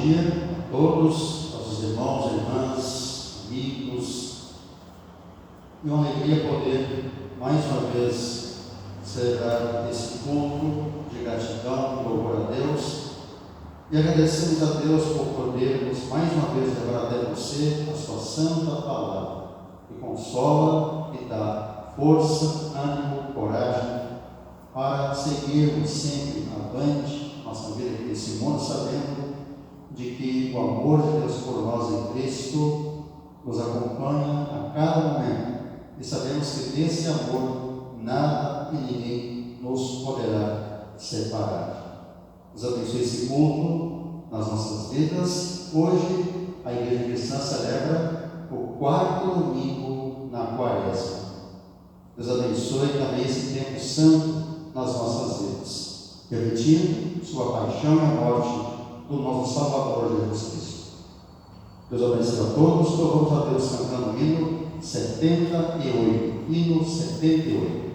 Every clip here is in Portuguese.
dia a todos, aos irmãos, irmãs, amigos. É uma alegria poder, mais uma vez, celebrar esse culto de gratidão e louvor a Deus. E agradecemos a Deus por podermos, mais uma vez, levar até você a sua santa palavra, que consola e dá força, ânimo, coragem, para seguirmos sempre avante nossa vida aqui nesse mundo, sabendo de que o amor de Deus por nós em Cristo nos acompanha a cada momento, e sabemos que desse amor nada e ninguém nos poderá separar. Deus abençoe esse culto nas nossas vidas. Hoje a Igreja Cristã celebra o 4º domingo na Quaresma. Deus abençoe também esse tempo santo nas nossas vidas, permitindo sua paixão e a morte do nosso Salvador Jesus Cristo. Deus abençoe a todos. Louvamos a Deus cantando o hino 78. Hino 78.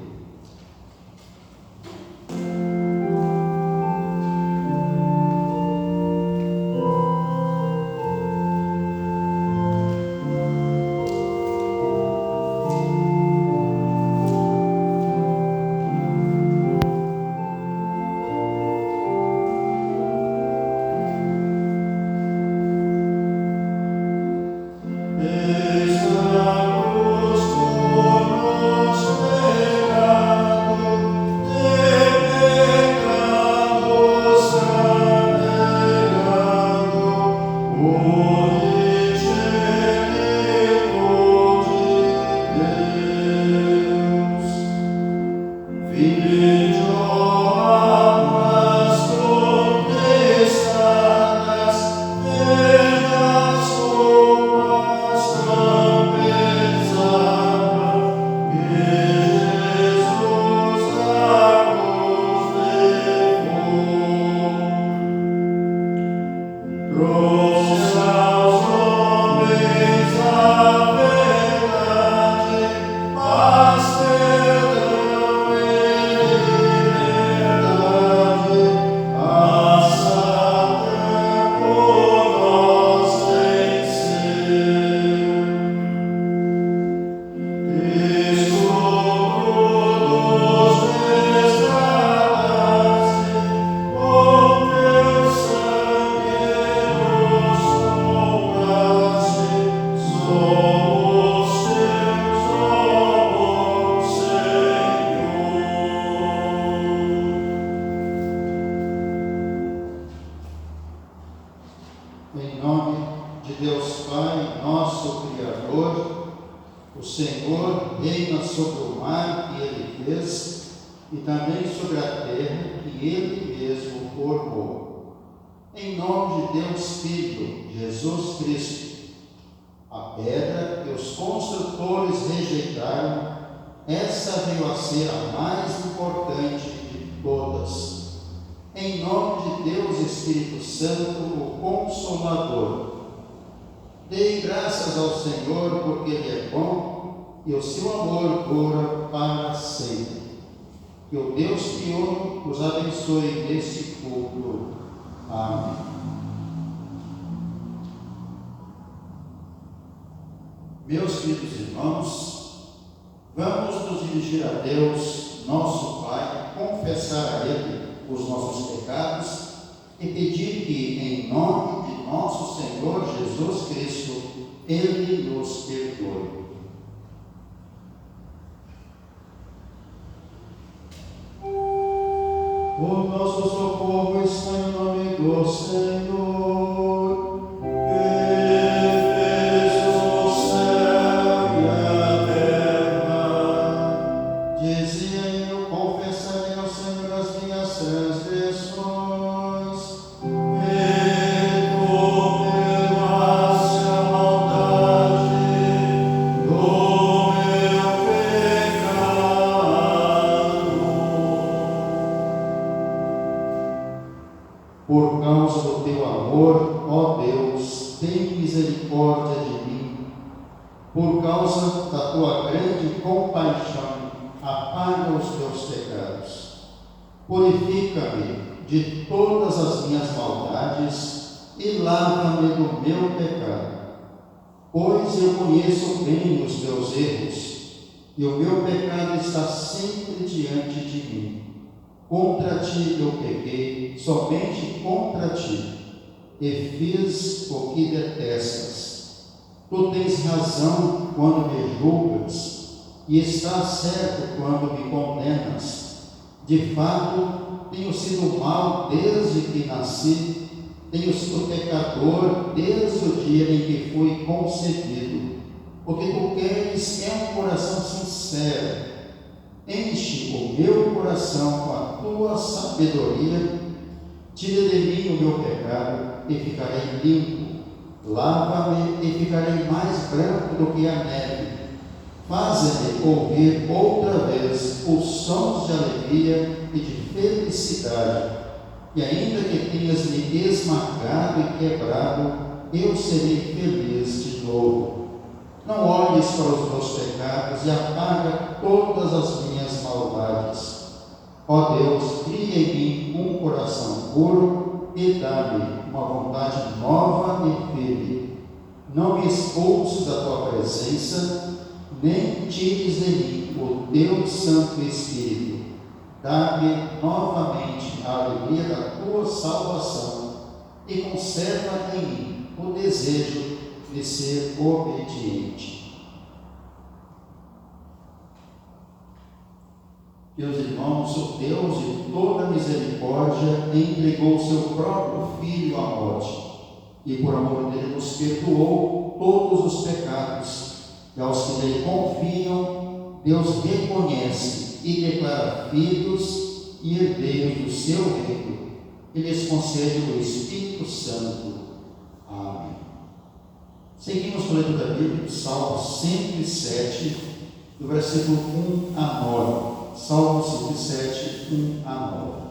Meus queridos irmãos, vamos nos dirigir a Deus, nosso Pai, confessar a Ele os nossos pecados e pedir que, em nome de nosso Senhor Jesus Cristo, Ele nos perdoe. O nosso socorro está em nome do Senhor. Purifica-me de todas as minhas maldades e lava-me do meu pecado. Pois eu conheço bem os meus erros, e o meu pecado está sempre diante de mim. Contra ti eu pequei, somente contra ti, e fiz o que detestas. Tu tens razão quando me julgas, e estás certo quando me condenas. De fato, tenho sido mau desde que nasci, tenho sido pecador desde o dia em que fui concebido. O que tu queres é um coração sincero. Enche o meu coração com a tua sabedoria, tira de mim o meu pecado e ficarei limpo. Lava-me e ficarei mais branco do que a neve. Faze-me ouvir outra vez os sons de alegria e de felicidade. E ainda que tenhas me esmagado e quebrado, eu serei feliz de novo. Não olhes para os meus pecados e apaga todas as minhas maldades. Ó Deus, cria em mim um coração puro e dá-me uma vontade nova e firme. Não me expulses da tua presença, nem tires de mim o teu Santo Espírito. Dá-me novamente a alegria da tua salvação e conserva em mim o desejo de ser obediente. Meus irmãos, o Deus de toda misericórdia entregou o seu próprio Filho à morte, e por amor dele nos perdoou todos os pecados, e aos que nele confiam, Deus reconhece e declara filhos e herdeiros do seu reino, e lhes concede o Espírito Santo. Amém. Seguimos com a leitura da Bíblia, Salmo 107, do versículo 1 a 9. Salmo 107, 1 a 9.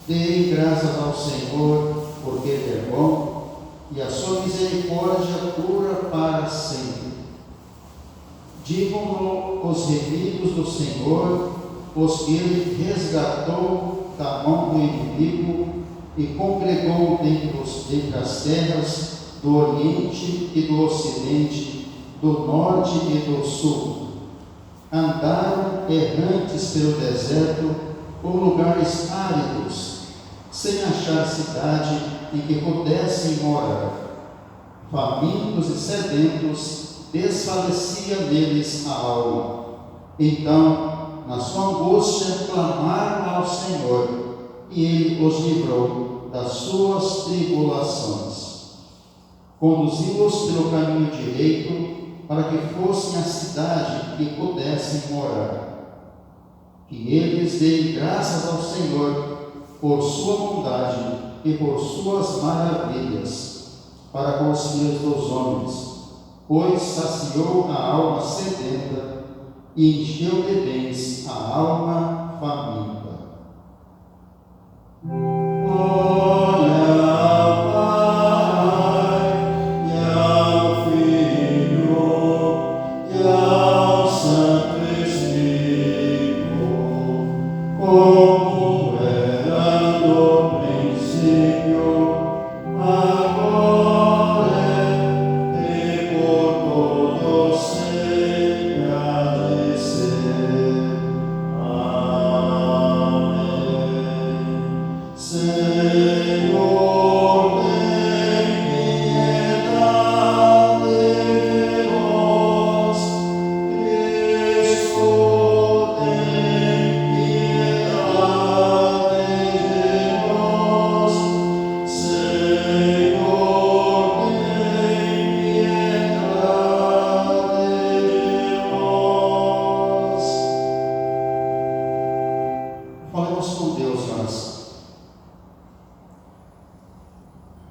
Dei graças ao Senhor, porque Ele é bom, e a sua misericórdia dura para sempre. Digam-no os remidos do Senhor, os que Ele resgatou da mão do inimigo e congregou dentre as terras do Oriente e do Ocidente, do Norte e do Sul. Andaram errantes pelo deserto, por lugares áridos, sem achar cidade em que pudessem morar. Famintos e sedentos, desfalecia neles a alma. Então, na sua angústia, clamaram ao Senhor, e Ele os livrou das suas tribulações. Conduziu-os pelo caminho direito, para que fossem à cidade que pudessem morar. Que eles deem graças ao Senhor por sua bondade e por suas maravilhas para com os filhos dos homens, pois saciou a alma sedenta e encheu de bens a alma faminta.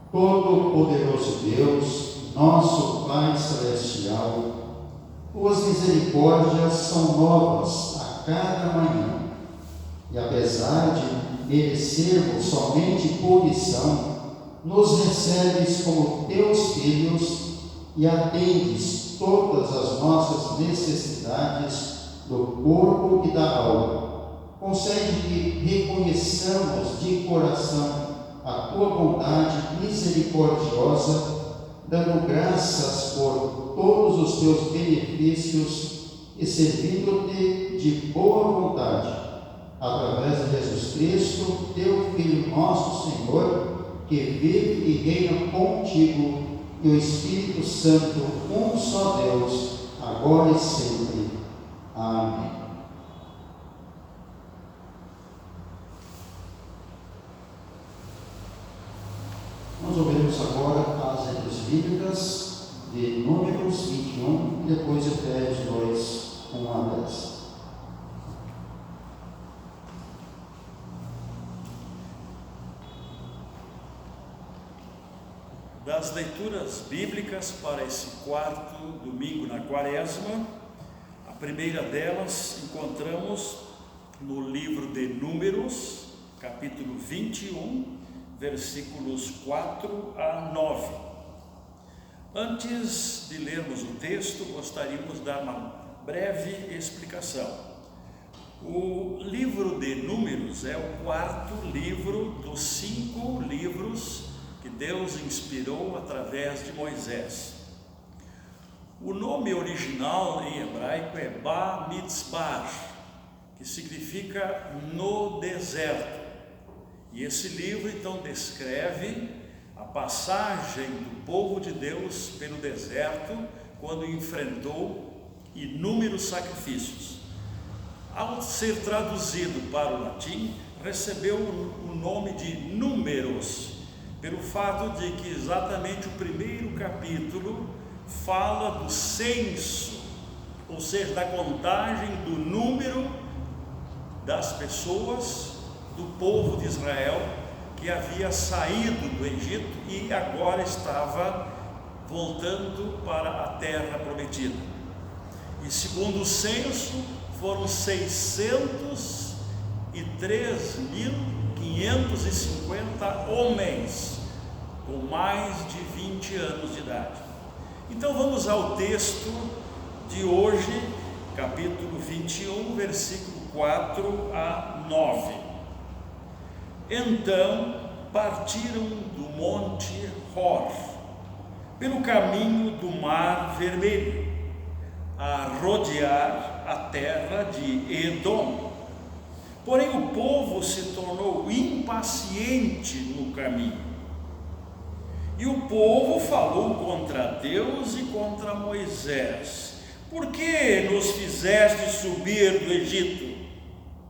Todo-Poderoso Deus, nosso Pai Celestial, tuas misericórdias são novas a cada manhã, e apesar de merecermos somente punição, nos recebes como teus filhos e atendes todas as nossas necessidades do corpo e da alma. concede que reconheçamos de coração a tua bondade misericordiosa, dando graças por todos os teus benefícios e servindo-te de boa vontade, através de Jesus Cristo, teu Filho nosso Senhor, que vive e reina contigo, e o Espírito Santo, um só Deus, agora e sempre. Amém. Nós ouviremos agora as letras bíblicas de Números 21 e depois Efésios 2, 1 a 10. Das leituras bíblicas para esse quarto domingo na Quaresma, a primeira delas encontramos no livro de Números, capítulo 21, versículos 4 a 9. Antes de lermos o texto, gostaríamos de dar uma breve explicação. O livro de Números é o quarto livro dos 5 livros que Deus inspirou através de Moisés. O nome original em hebraico é Bamidbar, que significa no deserto. E esse livro então descreve a passagem do povo de Deus pelo deserto quando enfrentou inúmeros sacrifícios. Ao ser traduzido para o latim, recebeu o nome de Números, pelo fato de que exatamente o primeiro capítulo fala do censo, ou seja, da contagem do número das pessoas do povo de Israel que havia saído do Egito e agora estava voltando para a terra prometida. E segundo o censo, foram 603.550 homens com mais de 20 anos de idade. Então vamos ao texto de hoje, capítulo 21, versículo 4 a 9. Então partiram do monte Hor, pelo caminho do mar Vermelho, a rodear a terra de Edom. Porém o povo se tornou impaciente no caminho. E o povo falou contra Deus e contra Moisés: por que nos fizeste subir do Egito,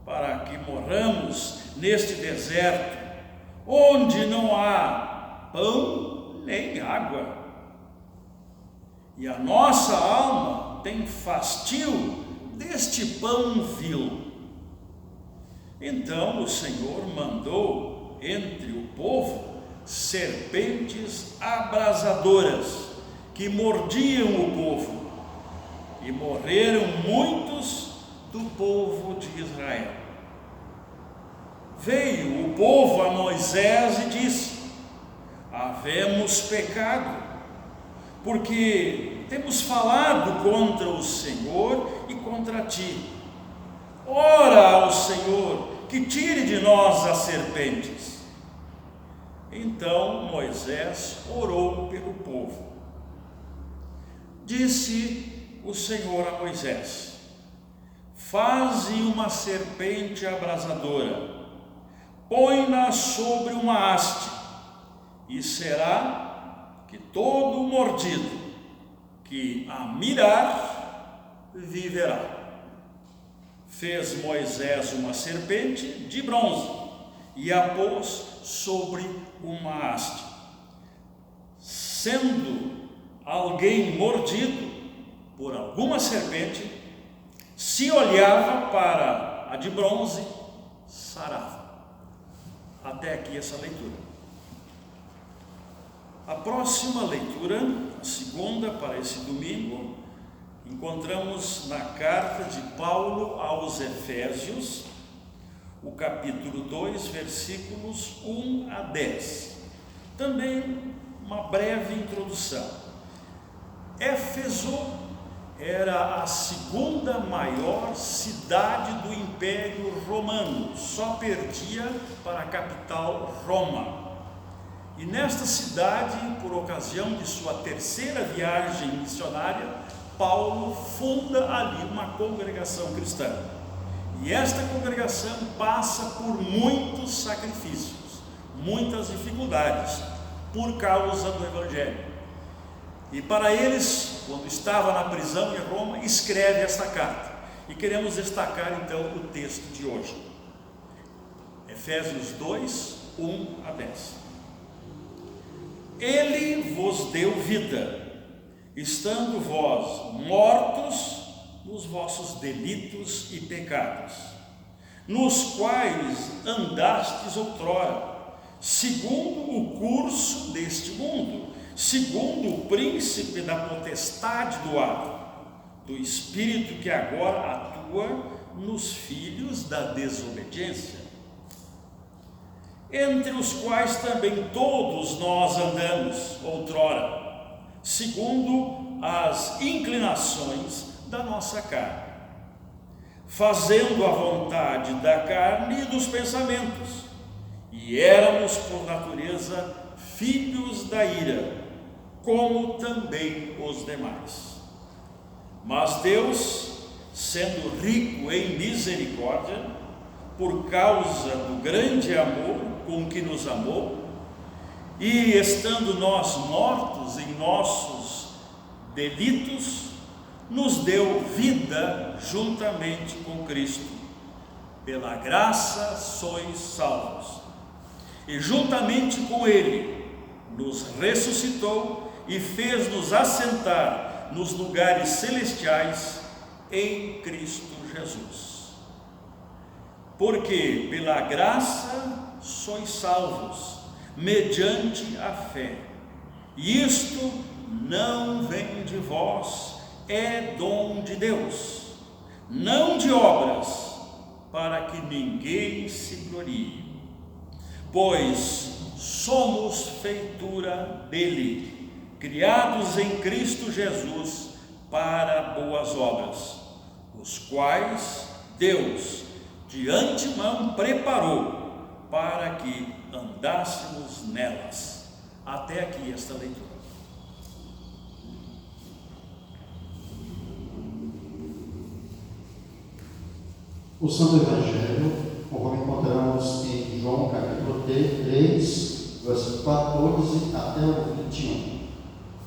para que morramos neste deserto, onde não há pão nem água? E a nossa alma tem fastio deste pão vil. Então o Senhor mandou entre o povo serpentes abrasadoras que mordiam o povo, e morreram muitos do povo de Israel. Veio o povo a Moisés e disse: havemos pecado, porque temos falado contra o Senhor e contra ti. Ora ao Senhor que tire de nós as serpentes. Então Moisés orou pelo povo. Disse o Senhor a Moisés: faze uma serpente abrasadora, põe-na sobre uma haste, e será que todo mordido que a mirar viverá. Fez Moisés uma serpente de bronze e a pôs sobre uma haste. Sendo alguém mordido por alguma serpente, se olhava para a de bronze, sarava. Até aqui essa leitura. A próxima leitura, a segunda para esse domingo, encontramos na carta de Paulo aos Efésios, o capítulo 2, versículos 1 a 10. Também uma breve introdução. Éfeso era a segunda maior cidade do Império Romano, só perdia para a capital Roma. E nesta cidade, por ocasião de sua terceira viagem missionária, Paulo funda ali uma congregação cristã. E esta congregação passa por muitos sacrifícios, muitas dificuldades, por causa do Evangelho. E para eles, quando estava na prisão em Roma, escreve esta carta. E queremos destacar então o texto de hoje. Efésios 2, 1 a 10. Ele vos deu vida, estando vós mortos nos vossos delitos e pecados, nos quais andastes outrora, segundo o curso deste mundo, segundo o príncipe da potestade do ar, do espírito que agora atua nos filhos da desobediência, entre os quais também todos nós andamos outrora, segundo as inclinações da nossa carne, fazendo a vontade da carne e dos pensamentos, e éramos por natureza filhos da ira, como também os demais. Mas Deus, sendo rico em misericórdia, por causa do grande amor com que nos amou, e estando nós mortos em nossos delitos, nos deu vida juntamente com Cristo. Pela graça sois salvos. E juntamente com Ele nos ressuscitou e fez-nos assentar nos lugares celestiais em Cristo Jesus. Porque pela graça sois salvos, mediante a fé. E isto não vem de vós, é dom de Deus, não de obras, para que ninguém se glorie. Pois somos feitura dele, criados em Cristo Jesus para boas obras, os quais Deus de antemão preparou para que andássemos nelas. Até aqui esta leitura. O Santo Evangelho, conforme encontramos em João capítulo 3, versículo 14 até o 21.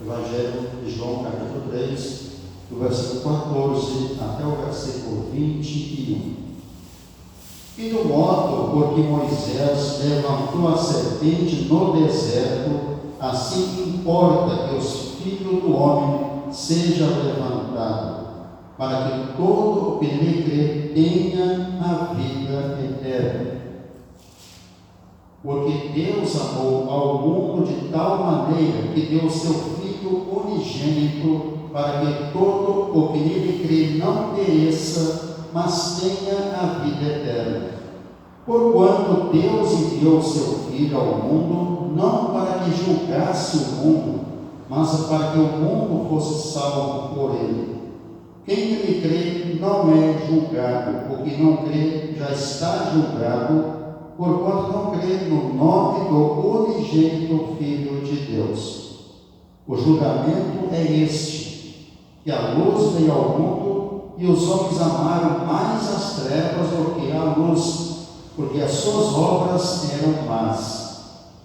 Evangelho de João capítulo 3, do versículo 14 até o versículo 21. E do modo por que Moisés levantou a serpente no deserto, assim importa que os filhos do homem seja levantado, para que todo o que nele crê tenha a vida eterna. Porque Deus amou ao mundo de tal maneira que deu o seu Filho unigênito, para que todo o que nele crê não pereça, mas tenha a vida eterna. Porquanto Deus enviou o seu Filho ao mundo, não para que julgasse o mundo, mas para que o mundo fosse salvo por ele. Quem nele crê não é julgado, o que não crê já está julgado, porquanto não crê no nome do unigênito Filho de Deus. O julgamento é este, que a luz veio ao mundo, e os homens amaram mais as trevas do que a luz, porque as suas obras eram más.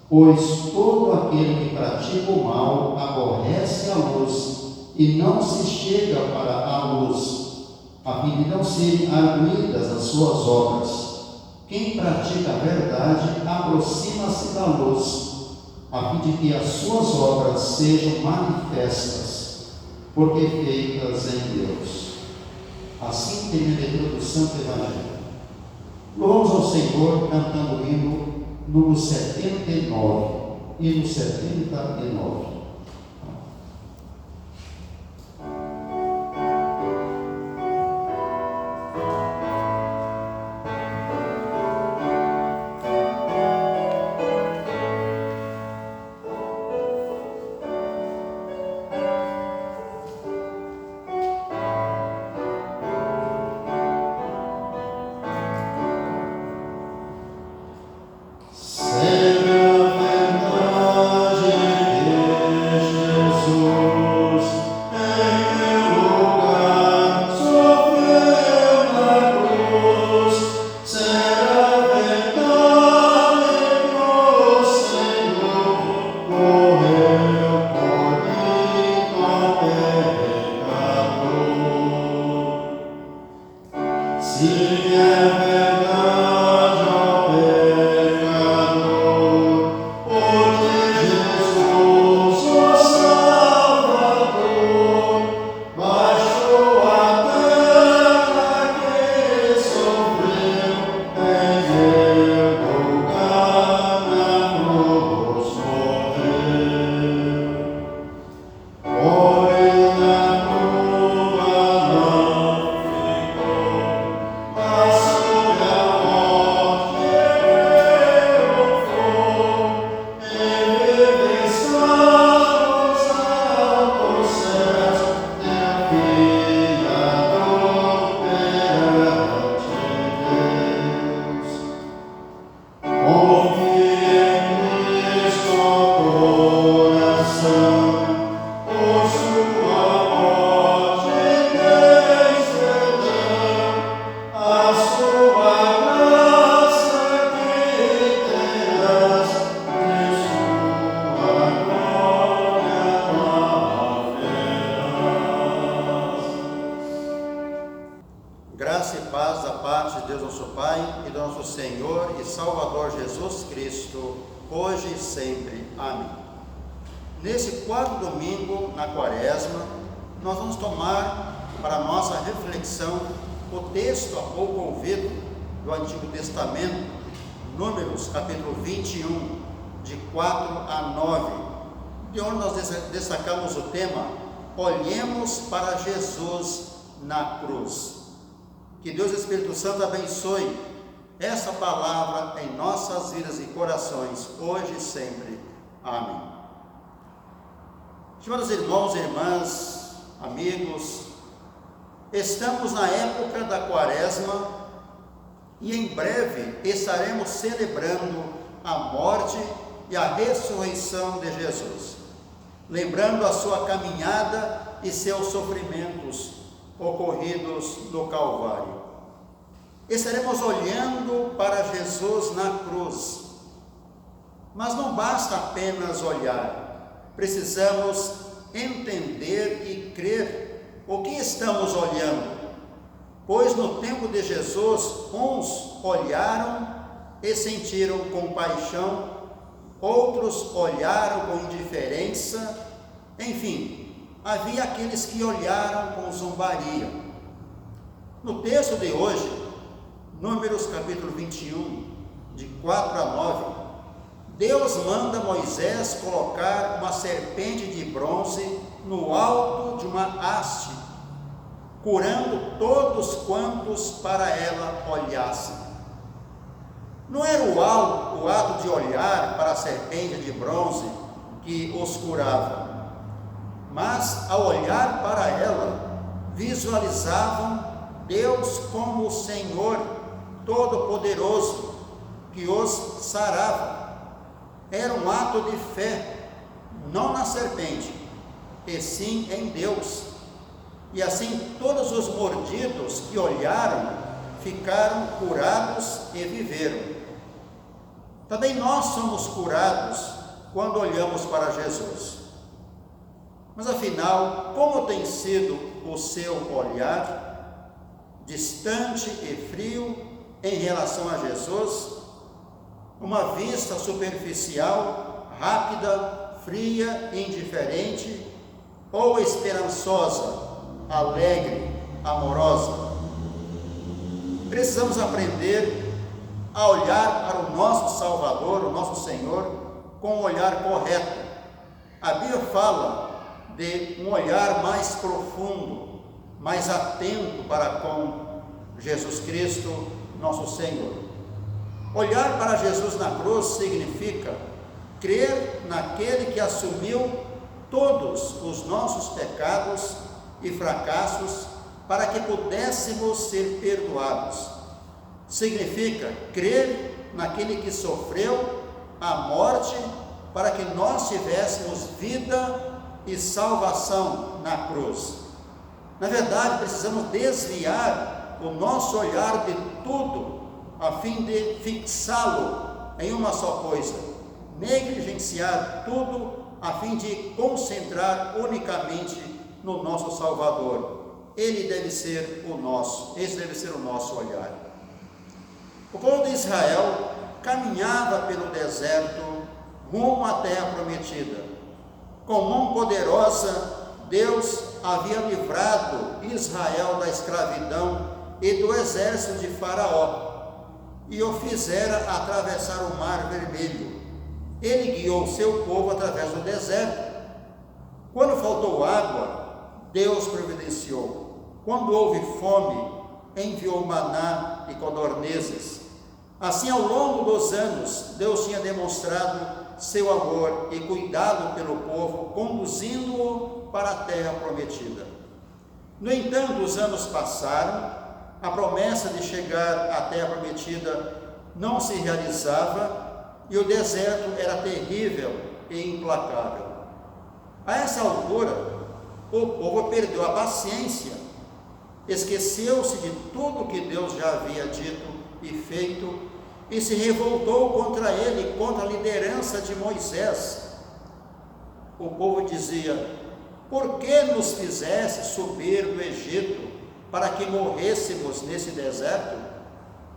Pois todo aquele que pratica o mal aborrece a luz, e não se chega para a luz, a fim de não serem arguidas as suas obras. Quem pratica a verdade aproxima-se da luz, a fim de que as suas obras sejam manifestas, porque feitas em Deus. Assim termina a leitura do Santo Evangelho. Louvamos ao Senhor cantando o hino número 79, hino 79. Deus o Pai e do nosso Senhor e Salvador Jesus Cristo, hoje e sempre. Amém. Nesse quarto domingo na Quaresma, nós vamos tomar para nossa reflexão o texto há pouco ouvido do Antigo Testamento, Números capítulo 21, de 4 a 9, de onde nós destacamos o tema: olhemos para Jesus na cruz. Que Deus Espírito Santo abençoe essa palavra em nossas vidas e corações, hoje e sempre. Amém. Estimados irmãos e irmãs, amigos, estamos na época da Quaresma e em breve estaremos celebrando a morte e a ressurreição de Jesus, lembrando a sua caminhada e seus sofrimentos ocorridos no Calvário. Estaremos olhando para Jesus na cruz, mas não basta apenas olhar, precisamos entender e crer o que estamos olhando, pois no tempo de Jesus, uns olharam e sentiram compaixão, outros olharam com indiferença, enfim, havia aqueles que olharam com zombaria. No texto de hoje, Números capítulo 21, de 4 a 9, Deus manda Moisés colocar uma serpente de bronze no alto de uma haste, curando todos quantos para ela olhassem. Não era o ato de olhar para a serpente de bronze que os curava, mas ao olhar para ela, visualizavam Deus como o Senhor Todo-Poderoso, que os sarava. Era um ato de fé, não na serpente, e sim em Deus. E assim todos os mordidos que olharam, ficaram curados e viveram. Também nós somos curados quando olhamos para Jesus. Mas afinal, como tem sido o seu olhar, distante e frio em relação a Jesus? Uma vista superficial, rápida, fria, indiferente, ou esperançosa, alegre, amorosa? Precisamos aprender a olhar para o nosso Salvador, o nosso Senhor, com um olhar correto. A Bíblia fala de um olhar mais profundo, mais atento para com Jesus Cristo, nosso Senhor. Olhar para Jesus na cruz significa crer naquele que assumiu todos os nossos pecados e fracassos para que pudéssemos ser perdoados. Significa crer naquele que sofreu a morte para que nós tivéssemos vida e salvação na cruz. Na verdade, precisamos desviar o nosso olhar de tudo a fim de fixá-lo em uma só coisa, negligenciar tudo a fim de concentrar unicamente no nosso Salvador. Ele deve ser o nosso, esse deve ser o nosso olhar. O povo de Israel caminhava pelo deserto rumo à terra prometida. Com mão poderosa, Deus havia livrado Israel da escravidão e do exército de Faraó, e o fizera atravessar o Mar Vermelho. Ele guiou seu povo através do deserto. Quando faltou água, Deus providenciou. Quando houve fome, enviou maná e codornizes. Assim, ao longo dos anos, Deus tinha demonstrado seu amor e cuidado pelo povo, conduzindo-o para a terra prometida. No entanto, os anos passaram, a promessa de chegar à terra prometida não se realizava e o deserto era terrível e implacável. A essa altura, o povo perdeu a paciência, esqueceu-se de tudo que Deus já havia dito e feito e se revoltou contra ele, contra a liderança de Moisés. O povo dizia: por que nos fizesse subir do Egito para que morrêssemos nesse deserto?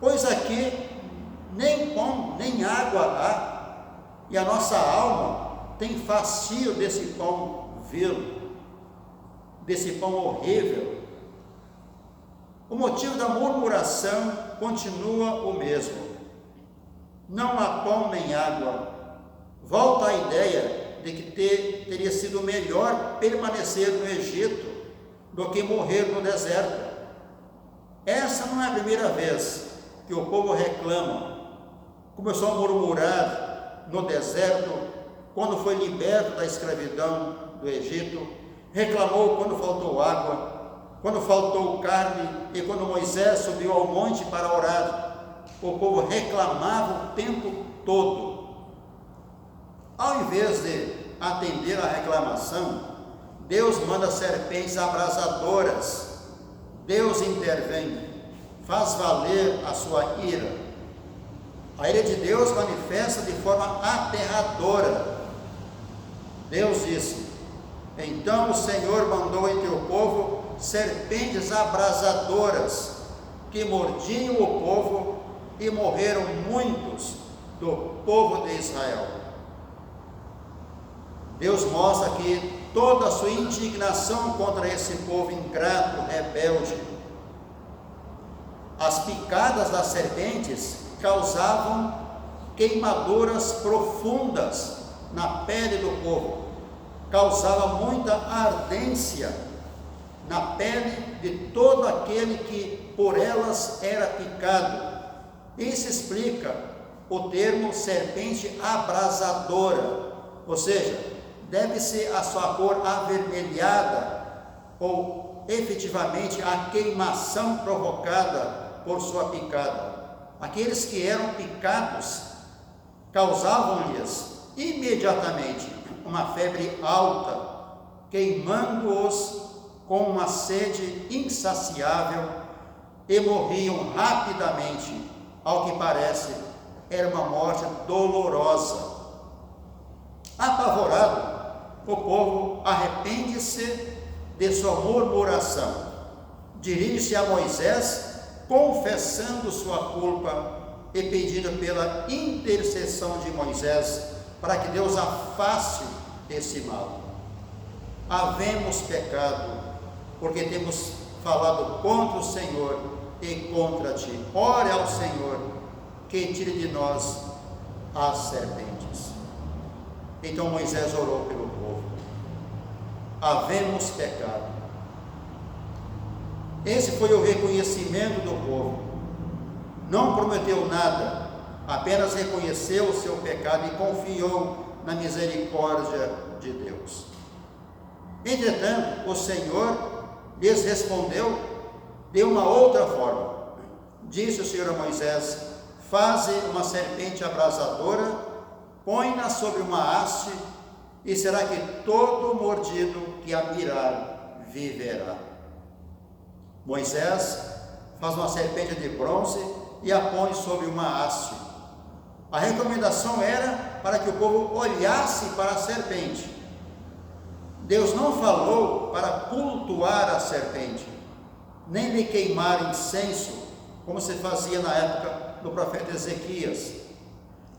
pois aqui nem pão, nem água há, e a nossa alma tem fascínio desse pão vil, desse pão horrível. O motivo da murmuração continua o mesmo. Não há pão nem água. Volta a ideia de que teria sido melhor permanecer no Egito do que morrer no deserto. Essa não é a primeira vez que o povo reclama. Começou a murmurar no deserto, quando foi liberto da escravidão do Egito, reclamou quando faltou água, quando faltou carne, e quando Moisés subiu ao monte para orar, o povo reclamava o tempo todo. Ao invés de atender à reclamação, Deus manda serpentes abrasadoras. Deus intervém, faz valer a sua ira. A ira de Deus manifesta de forma aterradora. Deus disse: então o Senhor mandou entre o povo serpentes abrasadoras, que mordiam o povo, e morreram muitos do povo de Israel. Deus mostra que toda a sua indignação contra esse povo ingrato, rebelde. As picadas das serpentes causavam queimaduras profundas na pele do povo, causava muita ardência na pele de todo aquele que por elas era picado. Isso explica o termo serpente abrasadora, ou seja, deve-se a sua cor avermelhada, ou efetivamente a queimação provocada por sua picada. Aqueles que eram picados causavam-lhes imediatamente uma febre alta, queimando-os com uma sede insaciável, e morriam rapidamente. Ao que parece, era uma morte dolorosa. Apavorado, o povo arrepende-se de sua murmuração, dirige-se a Moisés, confessando sua culpa e pedindo pela intercessão de Moisés para que Deus afaste esse mal. Havemos pecado, porque temos falado contra o Senhor e contra ti. Ore ao Senhor que tire de nós as serpentes. Então Moisés orou pelo povo. Havemos pecado. Esse foi o reconhecimento do povo. Não prometeu nada, apenas reconheceu o seu pecado e confiou na misericórdia de Deus. Entretanto, o Senhor lhes respondeu de uma outra forma. Disse o Senhor a Moisés: faze uma serpente abrasadora, põe-na sobre uma haste, e será que todo mordido que a mirar viverá. Moisés faz uma serpente de bronze e a põe sobre uma haste. A recomendação era para que o povo olhasse para a serpente. Deus não falou para cultuar a serpente, nem lhe queimar incenso, como se fazia na época do profeta Ezequias.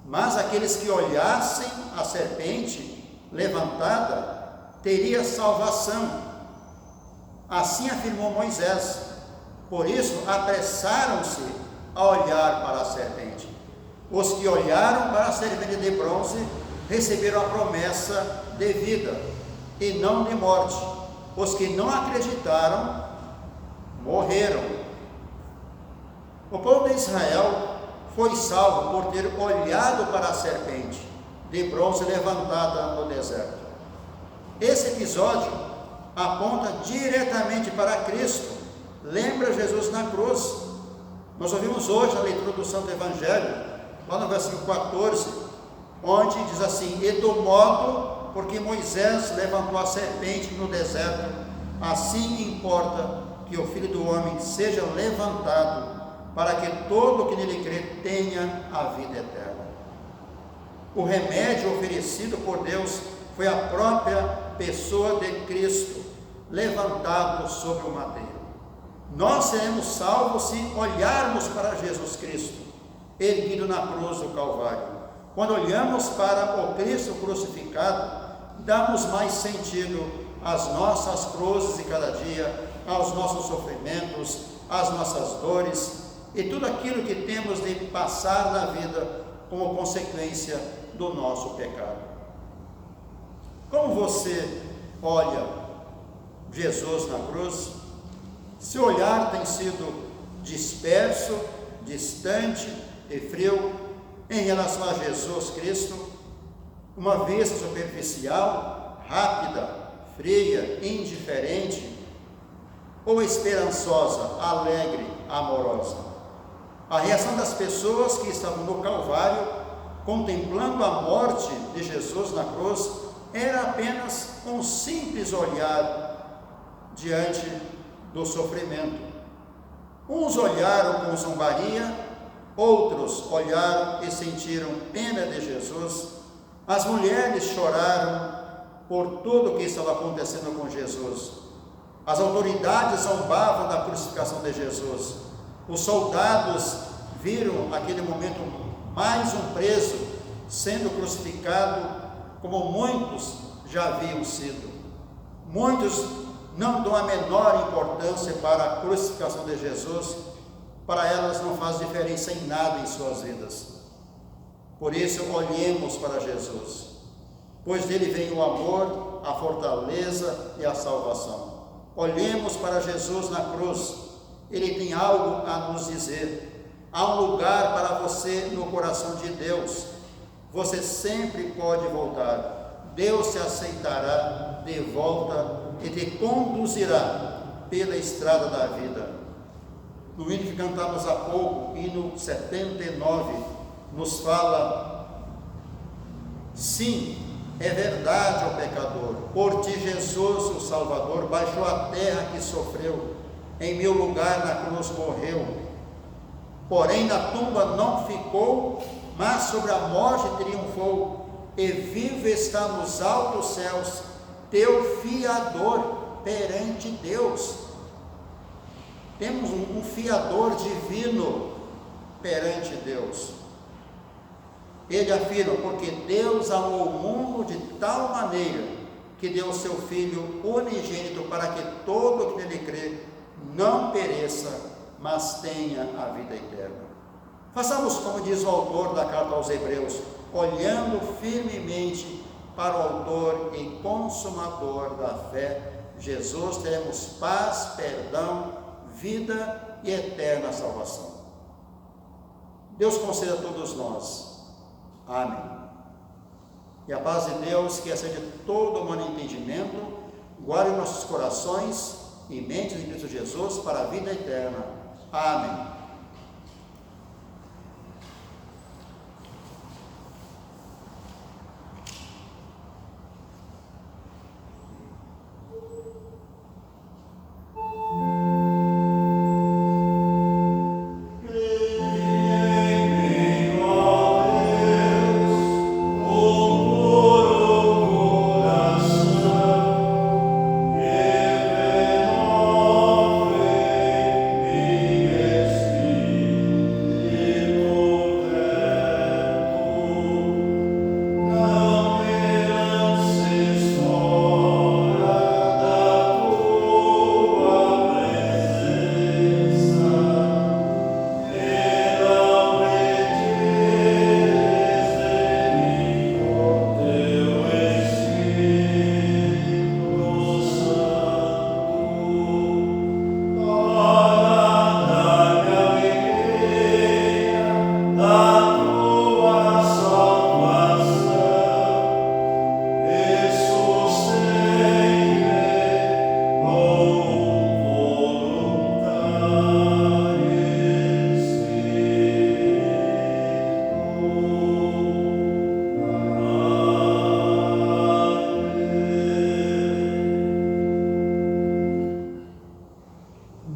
Mas aqueles que olhassem a serpente levantada teria salvação. Assim afirmou Moisés. Por isso apressaram-se a olhar para a serpente. Os que olharam para a serpente de bronze receberam a promessa de vida e não de morte. Os que não acreditaram morreram. O povo de Israel foi salvo por ter olhado para a serpente de bronze levantada no deserto. Esse episódio aponta diretamente para Cristo. Lembra Jesus na cruz. Nós ouvimos hoje a leitura do Santo Evangelho, lá no versículo 14, onde diz assim: e do modo porque Moisés levantou a serpente no deserto, assim importa que o Filho do Homem seja levantado, para que todo o que nele crê tenha a vida eterna. O remédio oferecido por Deus foi a própria pessoa de Cristo, levantado sobre o madeiro. Nós seremos salvos se olharmos para Jesus Cristo, erguido na cruz do Calvário. Quando olhamos para o Cristo crucificado, damos mais sentido às nossas cruzes de cada dia, aos nossos sofrimentos, às nossas dores e tudo aquilo que temos de passar na vida como consequência do nosso pecado. Como você olha Jesus na cruz? Seu olhar tem sido disperso, distante e frio em relação a Jesus Cristo, uma vista superficial, rápida, fria, indiferente, ou esperançosa, alegre, amorosa? A reação das pessoas que estavam no Calvário, contemplando a morte de Jesus na cruz, era apenas um simples olhar diante do sofrimento. Uns olharam com zombaria, outros olharam e sentiram pena de Jesus. As mulheres choraram por tudo o que estava acontecendo com Jesus. As autoridades zombavam da crucificação de Jesus. Os soldados viram naquele momento mais um preso sendo crucificado, como muitos já haviam sido. Muitos não dão a menor importância para a crucificação de Jesus, para elas não faz diferença em nada em suas vidas. Por isso, olhemos para Jesus, pois dele vem o amor, a fortaleza e a salvação. Olhemos para Jesus na cruz, ele tem algo a nos dizer. Há um lugar para você no coração de Deus. Você sempre pode voltar. Deus te aceitará de volta e te conduzirá pela estrada da vida. No hino que cantamos há pouco, hino 79, nos fala: sim, é verdade, ó pecador, por ti Jesus, o Salvador, baixou a terra que sofreu, em meu lugar na cruz morreu. Porém na tumba não ficou, mas sobre a morte triunfou, e vivo está nos altos céus, teu fiador perante Deus. Temos um fiador divino perante Deus. Ele afirma: porque Deus amou o mundo de tal maneira que deu o seu Filho unigênito, para que todo que nele crê não pereça, mas tenha a vida eterna. Façamos como diz o autor da carta aos Hebreus, olhando firmemente para o autor e consumador da fé, Jesus, teremos paz, perdão, vida e eterna salvação. Deus conceda a todos nós. Amém. E a paz de Deus, que excede todo humano entendimento, guarde nossos corações e mentes em Cristo Jesus para a vida eterna. Amém.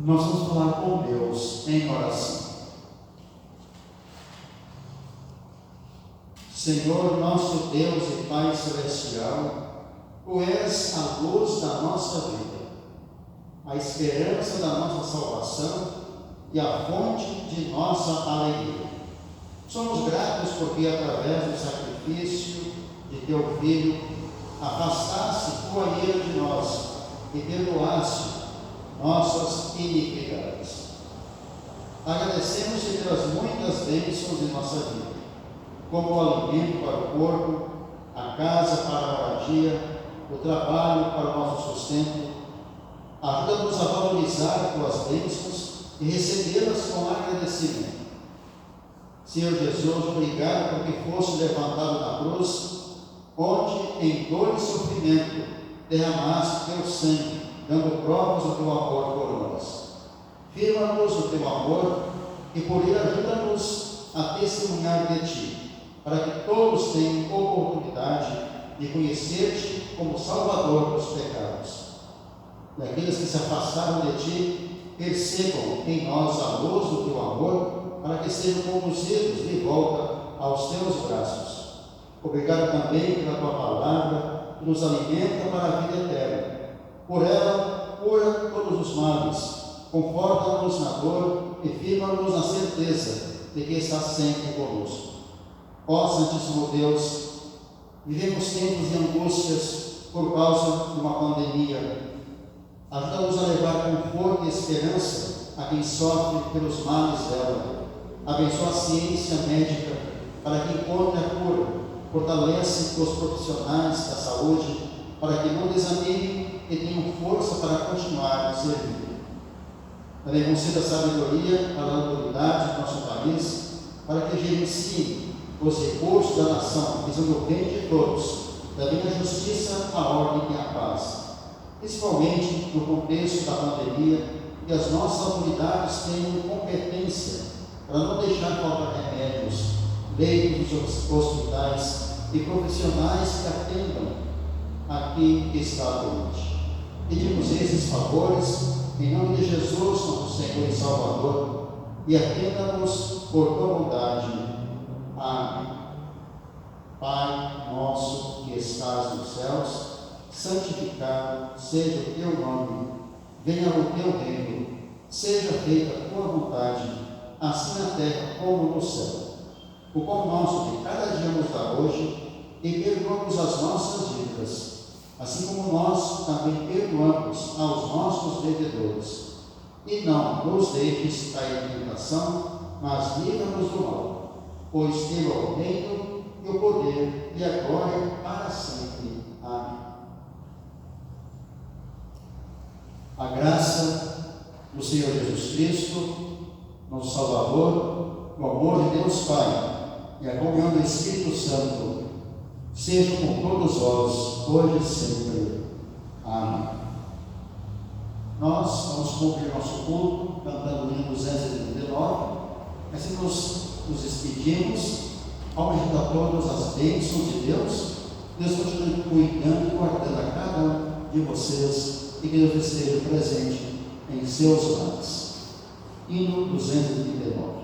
Nós vamos falar com Deus em oração. Senhor, nosso Deus e Pai Celestial, Tu és a luz da nossa vida. a esperança da nossa salvação e a fonte de nossa alegria. Somos gratos porque, através do sacrifício de teu Filho, afastaste tua ira de nós e perdoaste nossas iniquidades. Agradecemos-te pelas muitas bênçãos de nossa vida, como o alimento para o corpo, a casa para a moradia, o trabalho para o nosso sustento. Ajuda-nos a valorizar tuas bênçãos e recebê-las com agradecimento. Senhor Jesus, obrigado porque foste levantado na cruz, onde em dor e sofrimento derramaste teu sangue, dando provas do teu amor por nós. Firma-nos no teu amor e por ele ajuda-nos a testemunhar de ti, para que todos tenham oportunidade de conhecer-te como Salvador dos pecados. E aqueles que se afastaram de ti, percebam em nós a luz do teu amor, para que sejam conduzidos de volta aos teus braços. Obrigado também pela tua palavra, que nos alimenta para a vida eterna. Por ela, cura todos os males, conforta-nos na dor e firma-nos na certeza de que estás sempre conosco. Ó Santíssimo Deus, vivemos tempos de angústias por causa de uma pandemia. Ajuda-nos a levar conforto e esperança a quem sofre pelos males dela. Abençoa a ciência médica para que encontre a cura. Fortalece os profissionais da saúde para que não desanimem e tenham força para continuar servindo. Também conceda sabedoria à autoridade do nosso país para que gerenciem os recursos da nação, visando o bem de todos, também a justiça, a ordem e a paz. Principalmente no contexto da pandemia, que as nossas autoridades tenham competência para não deixar faltar remédios, leitos nos hospitais e profissionais que atendam a quem está doente. Pedimos esses favores em nome de Jesus, nosso Senhor e Salvador, e atenda-nos por tua bondade. Amém. Pai nosso que estás nos céus, santificado seja o teu nome, venha o teu reino, seja feita a tua vontade, assim na terra como no céu. O pão nosso de cada dia nos dá hoje, e perdoa-nos as nossas dívidas, assim como nós também perdoamos aos nossos devedores. E não nos deixes cair em tentação, mas livra-nos do mal, pois teu é o reino, e o poder, e a glória para sempre. Amém. A graça do Senhor Jesus Cristo, nosso Salvador, o amor de Deus Pai e a comunhão do Espírito Santo sejam com todos vós, hoje e sempre. Amém. Nós vamos cumprir nosso culto cantando o hino 239. Assim nos despedimos, almejando a todos as bênçãos de Deus. Deus continue cuidando e guardando a cada um de vocês e que Deus esteja presente em seus lares. Hino 239.